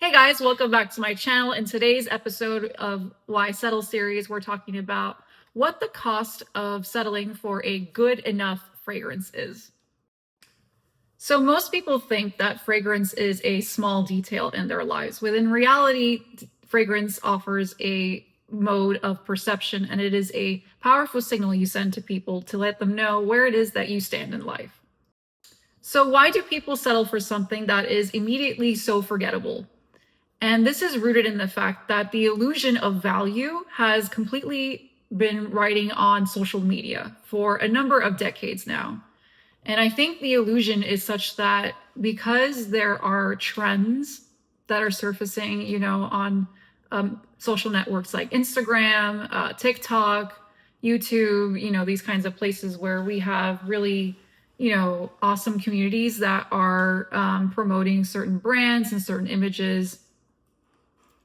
Hey guys, welcome back to my channel. In today's episode of Why Settle series, we're talking about what the cost of settling for a good enough fragrance is. So most people think that fragrance is a small detail in their lives, when in reality, fragrance offers a mode of perception, and it is a powerful signal you send to people to let them know where it is that you stand in life. So why do people settle for something that is immediately so forgettable? And this is rooted in the fact that the illusion of value has completely been riding on social media for a number of decades now. And I think the illusion is such that because there are trends that are surfacing, on social networks like Instagram, TikTok, YouTube, these kinds of places where we have really, awesome communities that are promoting certain brands and certain images,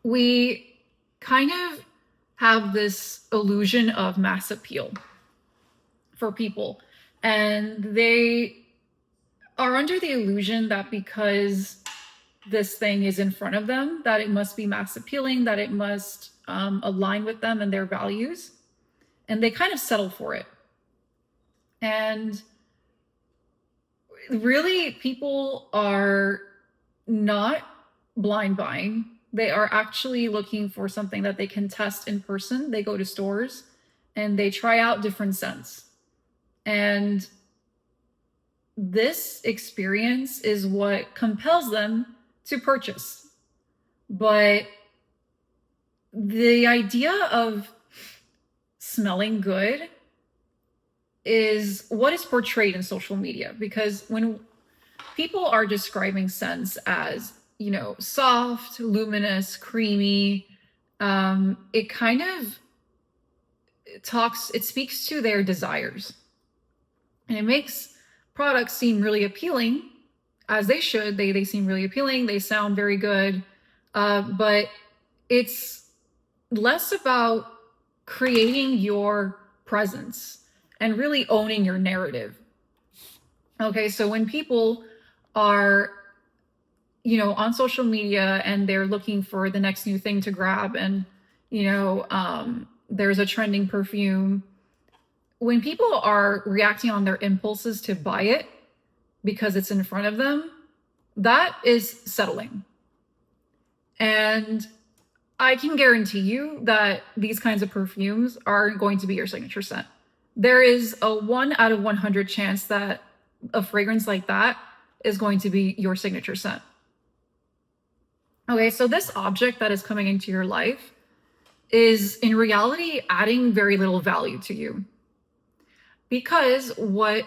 we kind of have this illusion of mass appeal for people. And they are under the illusion that because this thing is in front of them, that it must be mass appealing, that it must align with them and their values. And they kind of settle for it. And really, people are not blind buying. They are actually looking for something that they can test in person. They go to stores and they try out different scents. And this experience is what compels them to purchase. But the idea of smelling good is what is portrayed in social media, because when people are describing scents as, soft, luminous, creamy, it kind of speaks to their desires. And it makes products seem really appealing, as they should. They seem really appealing. They sound very good. But it's less about creating your presence and really owning your narrative. Okay, so when people are, on social media and they're looking for the next new thing to grab, and, there's a trending perfume, when people are reacting on their impulses to buy it because it's in front of them, that is settling. And I can guarantee you that these kinds of perfumes aren't going to be your signature scent. There is a 1 out of 100 chance that a fragrance like that is going to be your signature scent. Okay, so this object that is coming into your life is in reality adding very little value to you. Because what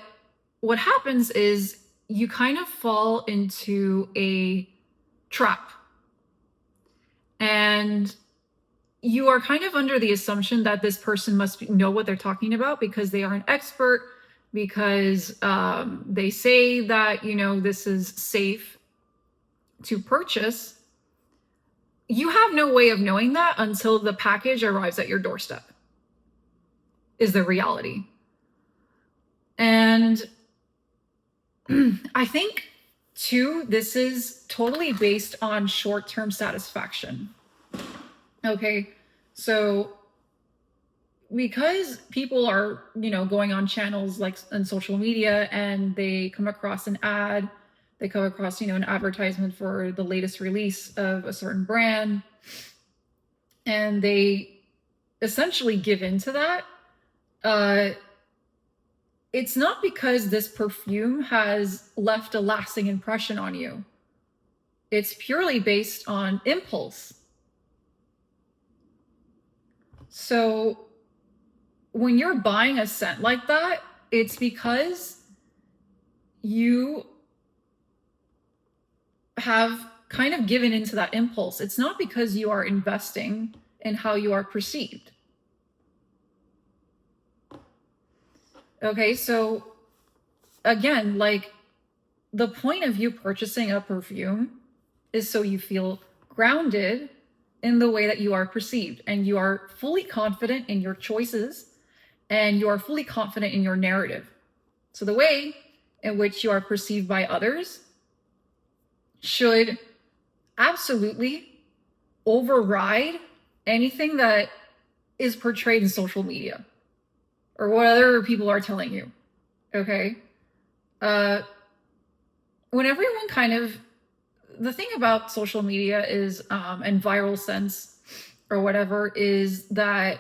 happens is you kind of fall into a trap. And you are kind of under the assumption that this person must know what they're talking about because they are an expert, because they say that, this is safe to purchase. You have no way of knowing that until the package arrives at your doorstep, is the reality. And I think, too, this is totally based on short-term satisfaction. Okay, so because people are, going on channels like on social media and they come across an ad, they come across, an advertisement for the latest release of a certain brand, and they essentially give into that. It's not because this perfume has left a lasting impression on you. It's purely based on impulse. So when you're buying a scent like that, it's because you have kind of given into that impulse. It's not because you are investing in how you are perceived. Okay, so again, like, the point of you purchasing a perfume is so you feel grounded in the way that you are perceived, and you are fully confident in your choices, and you are fully confident in your narrative. So the way in which you are perceived by others should absolutely override anything that is portrayed in social media or what other people are telling you. Okay. When everyone kind of, the thing about social media is, and viral sense or whatever, is that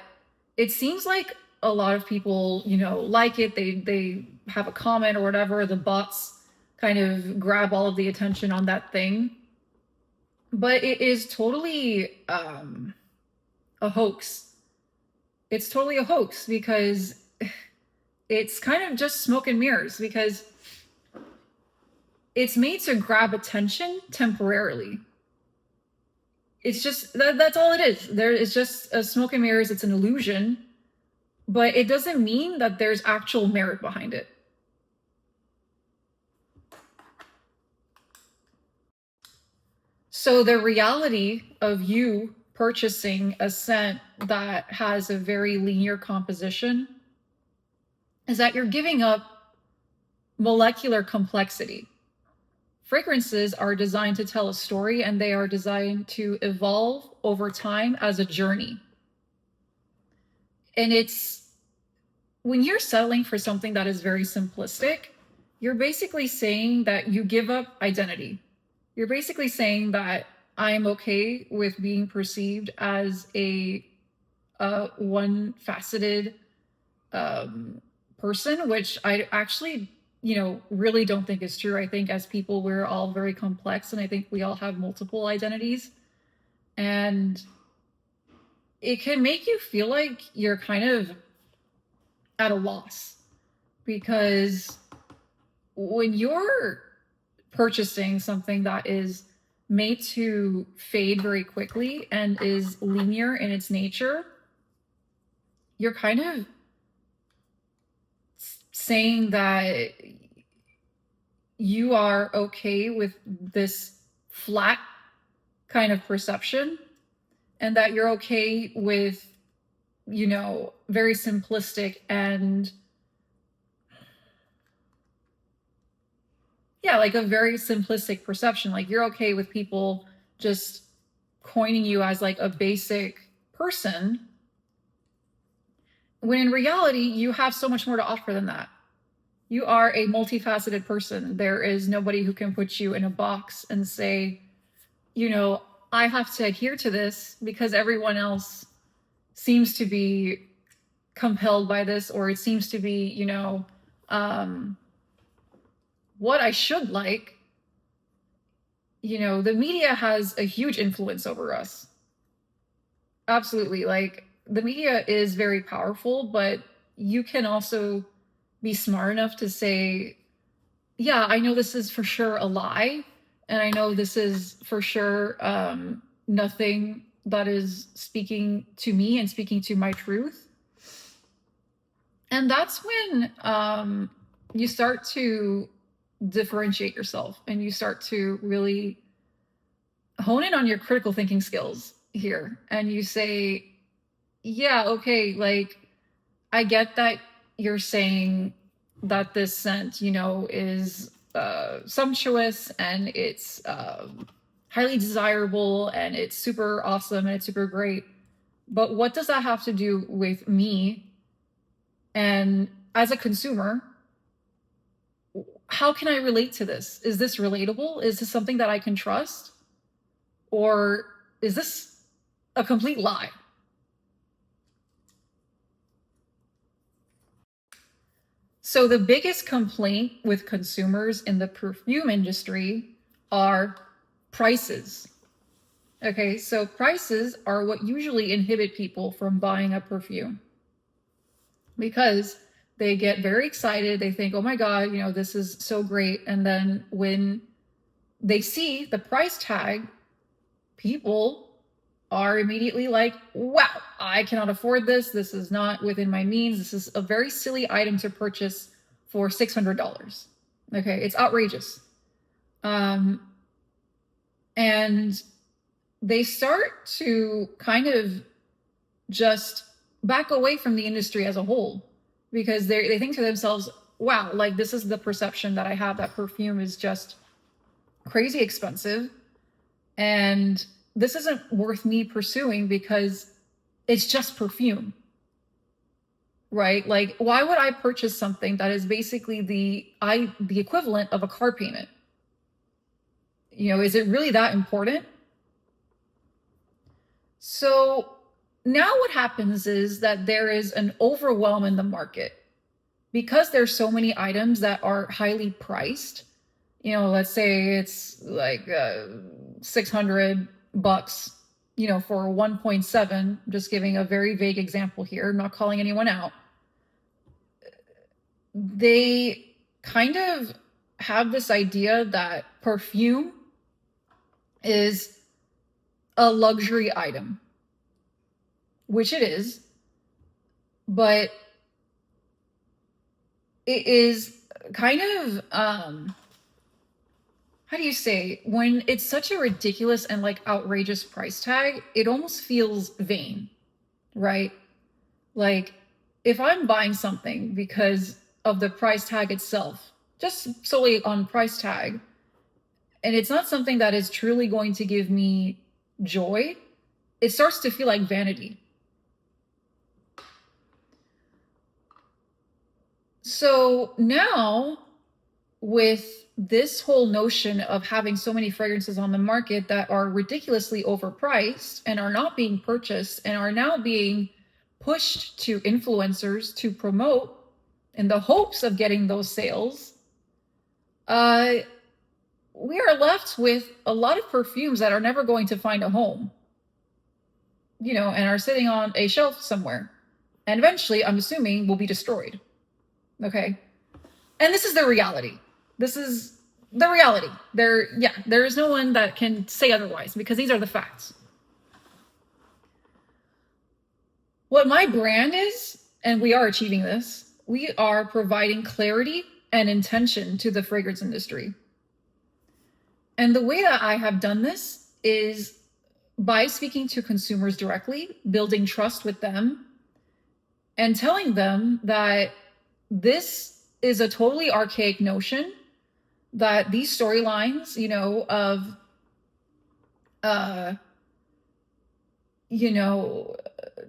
it seems like a lot of people, like it. They have a comment or whatever. The bots kind of grab all of the attention on that thing, but it is totally a hoax. It's totally a hoax because it's kind of just smoke and mirrors, because it's made to grab attention temporarily. It's just that's all it is. There is just a smoke and mirrors. It's an illusion, but it doesn't mean that there's actual merit behind it. So the reality of you purchasing a scent that has a very linear composition is that you're giving up molecular complexity. Fragrances are designed to tell a story, and they are designed to evolve over time as a journey. And it's when you're settling for something that is very simplistic, you're basically saying that you give up identity. You're basically saying that I'm okay with being perceived as a one-faceted person, which I actually, really don't think is true. I think as people, we're all very complex, and I think we all have multiple identities. And it can make you feel like you're kind of at a loss, because when you're purchasing something that is made to fade very quickly and is linear in its nature, you're kind of saying that you are okay with this flat kind of perception, and that you're okay with, very simplistic and like a very simplistic perception. Like you're okay with people just coining you as like a basic person, when in reality, you have so much more to offer than that. You are a multifaceted person. There is nobody who can put you in a box and say, I have to adhere to this because everyone else seems to be compelled by this, or it seems to be, what I should like. The media has a huge influence over us. Absolutely. Like, the media is very powerful, but you can also be smart enough to say, yeah, I know this is for sure a lie, and I know this is for sure nothing that is speaking to me and speaking to my truth. And that's when you start to differentiate yourself, and you start to really hone in on your critical thinking skills here. And you say, yeah, okay, like, I get that you're saying that this scent, is sumptuous, and it's highly desirable, and it's super awesome, and it's super great. But what does that have to do with me? And as a consumer, how can I relate to this? Is this relatable? Is this something that I can trust? Or is this a complete lie? So the biggest complaint with consumers in the perfume industry are prices. Okay, so prices are what usually inhibit people from buying a perfume, because they get very excited. They think, oh my God, this is so great. And then when they see the price tag, people are immediately like, wow, I cannot afford this. This is not within my means. This is a very silly item to purchase for $600. Okay, it's outrageous. And they start to kind of just back away from the industry as a whole, because they think to themselves, wow, like, this is the perception that I have, that perfume is just crazy expensive. And this isn't worth me pursuing because it's just perfume, right? Like, why would I purchase something that is basically the equivalent of a car payment? You know, is it really that important? So now what happens is that there is an overwhelm in the market because there's so many items that are highly priced. You know, let's say it's like $600, you know, for 1.7, just giving a very vague example here, not calling anyone out. They kind of have this idea that perfume is a luxury item, which it is, but it is kind of how do you say, when it's such a ridiculous and like outrageous price tag, it almost feels vain, right? Like, if I'm buying something because of the price tag itself, just solely on price tag, and it's not something that is truly going to give me joy, it starts to feel like vanity. So now, with this whole notion of having so many fragrances on the market that are ridiculously overpriced and are not being purchased and are now being pushed to influencers to promote in the hopes of getting those sales, we are left with a lot of perfumes that are never going to find a home, you know, and are sitting on a shelf somewhere. And eventually, I'm assuming, will be destroyed. Okay? And this is the reality. This is the reality. There is no one that can say otherwise because these are the facts. What my brand is, and we are achieving this, we are providing clarity and intention to the fragrance industry. And the way that I have done this is by speaking to consumers directly, building trust with them, and telling them that this is a totally archaic notion, that these storylines, you know, of, you know,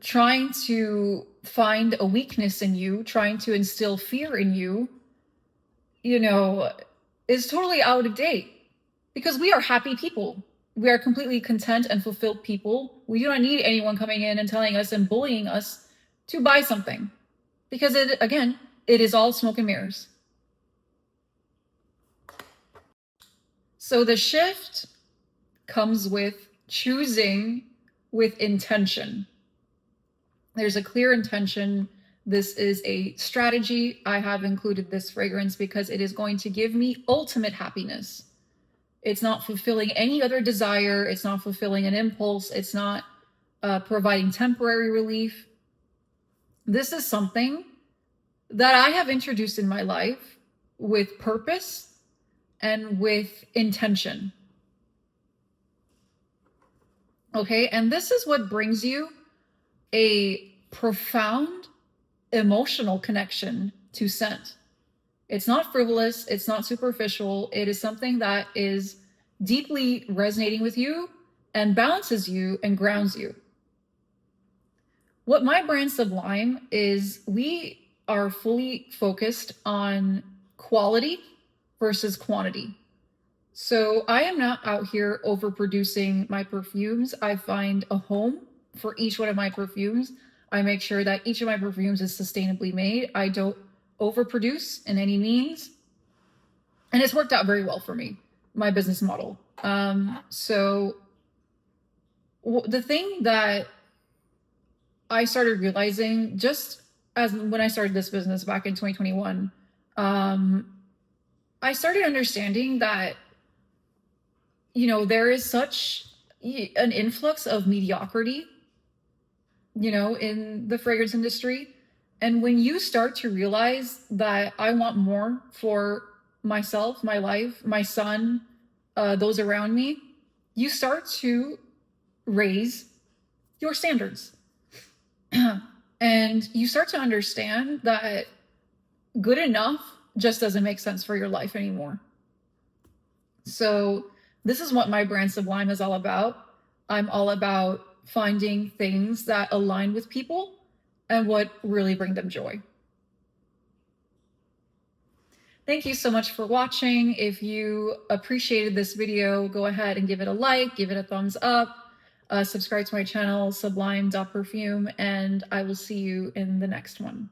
trying to find a weakness in you, trying to instill fear in you, you know, is totally out of date because we are happy people. We are completely content and fulfilled people. We do not need anyone coming in and telling us and bullying us to buy something because it is all smoke and mirrors. So the shift comes with choosing with intention. There's a clear intention. This is a strategy. I have included this fragrance because it is going to give me ultimate happiness. It's not fulfilling any other desire. It's not fulfilling an impulse. It's not providing temporary relief. This is something that I have introduced in my life with purpose and with intention. Okay, and this is what brings you a profound emotional connection to scent. It's not frivolous, it's not superficial, it is something that is deeply resonating with you and balances you and grounds you. What my brand Sublym is, we are fully focused on quality versus quantity. So I am not out here overproducing my perfumes. I find a home for each one of my perfumes. I make sure that each of my perfumes is sustainably made. I don't overproduce in any means. And it's worked out very well for me, my business model. So the thing that I started realizing just as when I started this business back in 2021, I started understanding that, you know, there is such an influx of mediocrity, you know, in the fragrance industry. And when you start to realize that I want more for myself, my life, my son, those around me, you start to raise your standards. And you start to understand that good enough just doesn't make sense for your life anymore. So This is what my brand Sublym is all about. I'm all about finding things that align with people and what really bring them joy. Thank you so much for watching. If you appreciated this video, go ahead and give it a like, give it a thumbs up, subscribe to my channel, sublym.perfume, and I will see you in the next one.